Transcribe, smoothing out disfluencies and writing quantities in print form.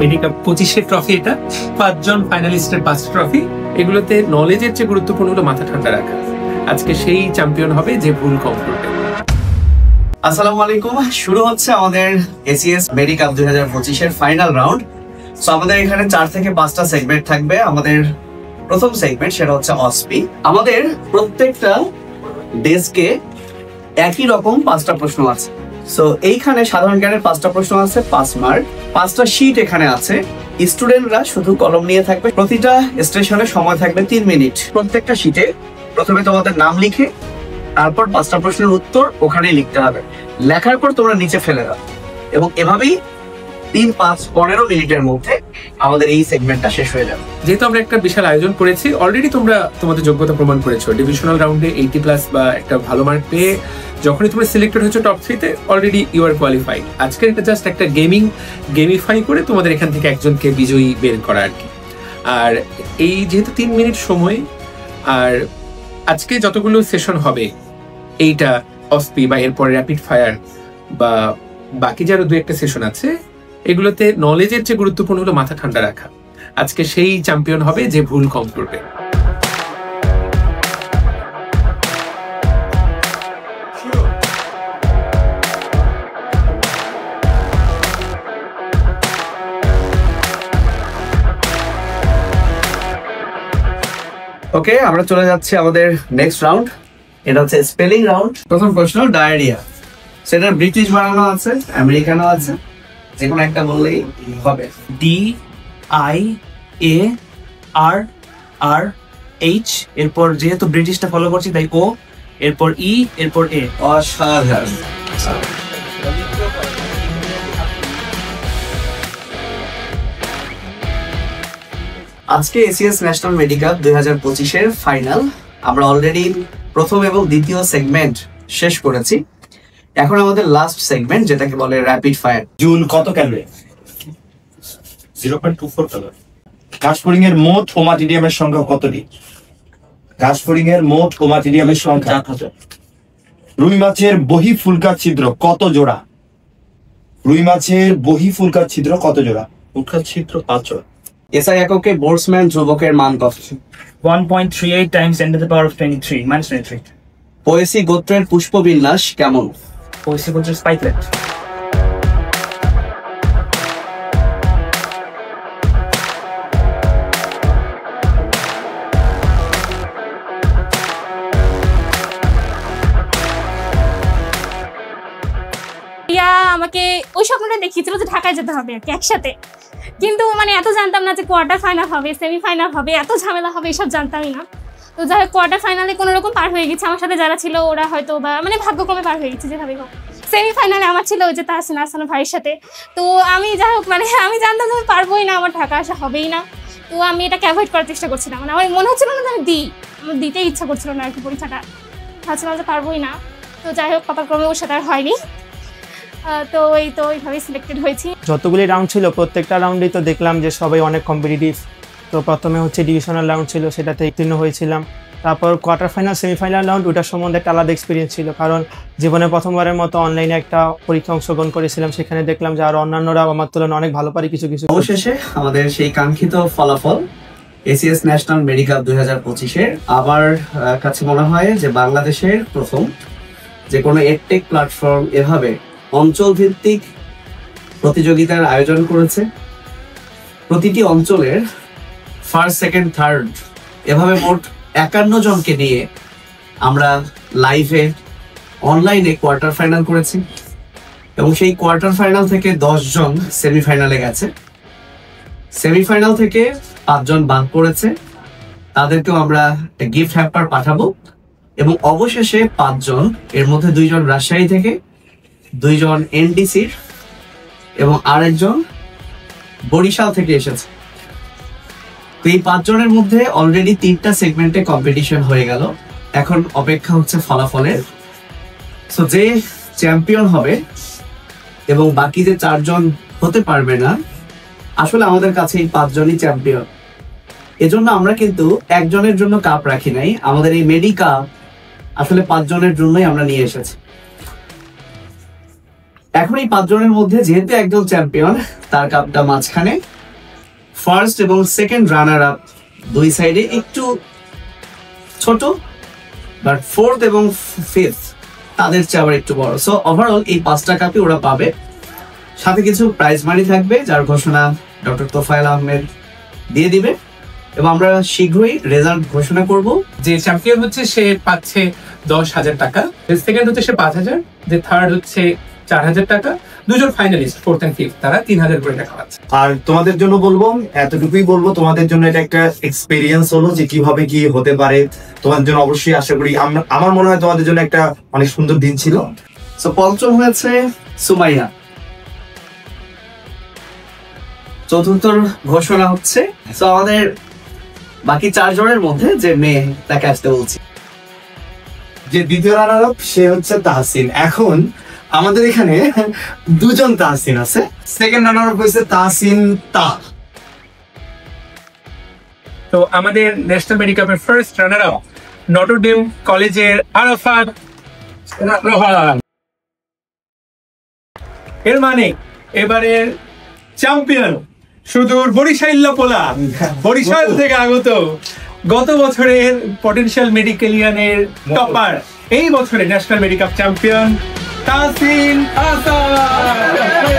মেডিকাপ 25-এর trophy. এটা 5 জন ফাইনালিস্টের 5 trophy. এগুলোতে নলেজের চেয়ে গুরুত্বপূর্ণ হলো মাথা ঠান্ডা রাখা। আজকে সেই চ্যাম্পিয়ন হবে যে ভুল কম করবে। আসসালামু আলাইকুম। শুরু হচ্ছে আমাদের এসিএস মেডিকাপ 2025-এর ফাইনাল রাউন্ড। সো আমাদের এখানে 4 থেকে 5টা সেগমেন্ট থাকবে। আমাদের প্রথম সেগমেন্ট সেটা হচ্ছে অসপি। আমাদের প্রত্যেকটা ডেস্কে একই রকম 5টা প্রশ্ন আছে। সো এইখানে সাধারণ জ্ঞানের 5টা প্রশ্ন আছে, 5 মার্ক। 5টা শীট এখানে আছে। স্টুডেন্টরা শুধু কলম নিয়ে থাকবে। প্রতিটা স্টেশনে সময় থাকবে 3 মিনিট। প্রত্যেকটা শীটে প্রথমে তোমাদের নাম লিখে তারপর 5টা প্রশ্নের উত্তর ওখানেই লিখতে হবে। লেখার পর তোমরা নিচে ফেলে দাও এবং এভাবেই 3, 5, 15 মিনিটের মধ্যে আমাদের এই সেগমেন্টটা শেষ হয়ে যাবে। যেহেতু আমরা একটা বিশাল আয়োজন করেছি, অলরেডি তোমরা তোমাদের যোগ্যতা প্রমাণ করেছো। ডিভিশনাল রাউন্ডে 80+ বা একটা ভালো মার্ক পেয়ে যখনই তোমরা সিলেক্টেড হয়েছো টপ 3-তে, অলরেডি ইউ আর কোয়ালিফাইড। আজকের এটা জাস্ট একটা গেমিফাই করে তোমাদের এখান থেকে একজনকে বিজয়ী বের করা আর কি। আর এই যেহেতু 3 মিনিট সময়, আর আজকে যতগুলো সেশন হবে, এইটা অসপি বা এরপর র্যাপিড ফায়ার বা বাকি যে আরো 2-1টা সেশন আছে, এগুলোতে নলেজের চেয়ে গুরুত্বপূর্ণ হলো মাথা ঠান্ডা রাখা। আজকে সেই চ্যাম্পিয়ন হবে যে ভুল কম করবে। ওকে, আমরা চলে যাচ্ছি আমাদের নেক্সট রাউন্ড। এটা হচ্ছে স্পেলিং রাউন্ড। প্রথম প্রশ্ন ডায়রিয়া। সেটা ব্রিটিশ বানানো আছে, আমেরিকানো আছে, যে কোনো একটা বললেই হবে। DIARRH, এরপর যেহেতু ব্রিটিশটা ফলো করছি তাই ও, এরপর ই, এরপর এ। অসাধারণ। আজকে এসিএস ন্যাশনাল মেডিকাপ 2025-এর ফাইনাল। আমরা অলরেডি প্রথম এবং দ্বিতীয় সেগমেন্ট শেষ করেছি। এখন আমাদের লাস্ট সেগমেন্ট, যেটাকে বলে র্যাপিড ফায়ার। জুল কত ক্যালোরি? 0.24 ক্যালোরি। ঘাসফড়িং এর মোট ওমাটিডিয়ামের সংখ্যা কতটি? ঘাসফড়িং এর মোট ওমাটিডিয়ামের সংখ্যা 4000। রুই মাছের বহি ফুলকা ছিদ্র কত জোড়া? রুই মাছের বহি ফুলকা ছিদ্র কত জোড়া? ফুলকার ছিদ্র 5 জোড়া। এসআই এককে বোল্টজম্যান ধ্রুবকের মান কত? 1.38 times 10⁻23 -23। পোয়েসি গোত্রের পুষ্পবিন্যাস কেমন? ওইসি বলছে স্পাইকলেট। আমাকে ওই স্বপ্নটা দেখিয়েছিল যে ঢাকায় যেতে হবে আর কি একসাথে, কিন্তু মানে এত জানতাম না যে কোয়ার্টার ফাইনাল হবে, সেমিফাইনাল হবে, এত ঝামেলা হবে, এসব জানতামই না। তো যাই হোক, কোয়ার্টার ফাইনালে কোনো রকম পার হয়ে গেছে। আমার সাথে যারা ছিল ওরা হয়তো বা মানে ভাগ্যক্রমে পার হয়ে গেছে যেভাবেই হোক। সেমিফাইনালে আমার ছিল ওই যে তাহসিন আহসান ভাইয়ের সাথে। তো আমি যাই হোক মানে আমি জানতাম যে আমি পারবোই না, আমার ঢাকা আসা হবেই না। তো আমি এটাকে অ্যাভয়েড করার চেষ্টা করছিলাম। মানে আমার মনে হচ্ছিল না যে আমি আমার দিতে ইচ্ছা করছিল না আর কি পরীক্ষাটা, ভাবছিলাম যে পারবোই না। তো যাই হোক, কপালক্রমে ওর সাথে আর হয়নি। তো এইভাবে সিলেক্টেড হয়েছি। যতগুলি রাউন্ড ছিল প্রত্যেকটা রাউন্ডেই তো দেখলাম যে সবাই অনেক কম্পিটিটিভ। তো প্রথমে হচ্ছে ডিভিশনাল রাউন্ড ছিল, সেটাতে উত্তীর্ণ হয়েছিলাম। তারপর কোয়ার্টার ফাইনাল, সেমিফাইনাল রাউন্ড, ওটার সম্বন্ধে একটা আলাদা এক্সপিরিয়েন্স ছিল, কারণ জীবনে প্রথমবারের মতো অনলাইনে একটা পরীক্ষা অংশগ্রহণ করেছিলাম। সেখানে দেখলাম যে আর অন্যান্যরা আমার তুলনায় অনেক ভালো পারে কিছু। অবশেষে আমাদের সেই কাঙ্ক্ষিত ফলাফল এসিএস ন্যাশনাল মেডিকাপ 2025-এর। আমার কাছে মনে হয় যে বাংলাদেশের প্রথম যে কোনো এডটেক প্ল্যাটফর্ম এভাবে অঞ্চল ভিত্তিক প্রতিযোগিতার আয়োজন করেছে। প্রতিটি অঞ্চলের ফার্স্ট, সেকেন্ড, থার্ড এভাবে মোট 51 জনকে নিয়ে আমরা লাইভে অনলাইনে কোয়ার্টার ফাইনাল করেছি এবং সেই কোয়ার্টার ফাইনাল থেকে 10 জন সেমিফাইনালে গেছে। সেমিফাইনাল থেকে 5 জন বাদ পড়েছে, তাদেরকেও আমরা গিফট হ্যাম্পার পাঠাবো। এবং অবশেষে 5 জন, এর মধ্যে 2 জন রাজশাহী থেকে, 2 জন এনডিসির এবং আরেকজন বরিশাল থেকে এসেছে। তো এই 5 জনের মধ্যে অলরেডি 3টা সেগমেন্টে কম্পিটিশন হয়ে গেল। এখন অপেক্ষা হচ্ছে ফলাফলের। সো যে চ্যাম্পিয়ন হবে এবং বাকি যে 4 জন হতে পারবে না, আসলে আমাদের কাছে এই 5 জনই চ্যাম্পিয়ন। এজন্য আমরা কিন্তু একজনের জন্য কাপ রাখি নাই, আমাদের এই মেডিকাপ আসলে 5 জনের জন্যই আমরা নিয়ে এসেছি। এখন এই 5 জনের মধ্যে যেহেতু একজন চ্যাম্পিয়ন, তার কাপটা মাঝখানে, ফার্স্ট এবং সেকেন্ড রানার আপ দুই সাইডে একটু ছোট, বাট ফোর্থ এবং ফিফথ তাদের চেয়ে আবার একটু বড়। সো ওভারঅল এই 5টা কাপই ওরা পাবে, সাথে কিছু প্রাইজ মানি থাকবে, যার ঘোষণা ডক্টর তোফায়েল আহমেদ দিয়ে দিবে এবং আমরা শীঘ্রই রেজাল্ট ঘোষণা করব। যে চ্যাম্পিয়ন হচ্ছে সে পাচ্ছে 10,000 টাকা, যে সেকেন্ড হচ্ছে সে 5,000, যে থার্ড হচ্ছে 4,000 টাকা, দুজন ফাইনালিস্ট ফোর্থ এন্ড ফিফথ তারা 3,000 করে টাকা পাচ্ছে। আর তোমাদের জন্য বলবো, এতটুকুই বলবো, তোমাদের জন্য এটা একটা এক্সপেরিয়েন্স হলো যে কিভাবে কি হতে পারে। তোমাদের জন্য অবশ্যই আশা করি, আমার মনে হয় তোমাদের জন্য একটা অনেক সুন্দর দিন ছিল। সো পঞ্চম হয়েছে সুমাইয়া, চতুর্থ ঘোষণা হচ্ছে। সো আমাদের বাকি 4 জনের মধ্যে যে মেয়ে তাকে আসতে বলছি। যে দ্বিতীয় রানার আপ সে হচ্ছে তাহসিন। এখন আমাদের এখানে 2 জন তাহসিন আছে। সেকেন্ড রানার আপ হয়েছে তাহসিন তাহ। তো আমাদের ন্যাশনাল মেডিকাপের ফার্স্ট রানার আপ নটরডেম কলেজের আরাফাত রোহান। এর মানে এবারের চ্যাম্পিয়ন সুদূর বরিশাল পোলা, বরিশাল থেকে আগত, গত বছরের পটেনশিয়াল মেডিকেলিয়ানের টপার, এই বছরের ন্যাশনাল মেডিকাপ চ্যাম্পিয়ন তাহসিন আসাদ।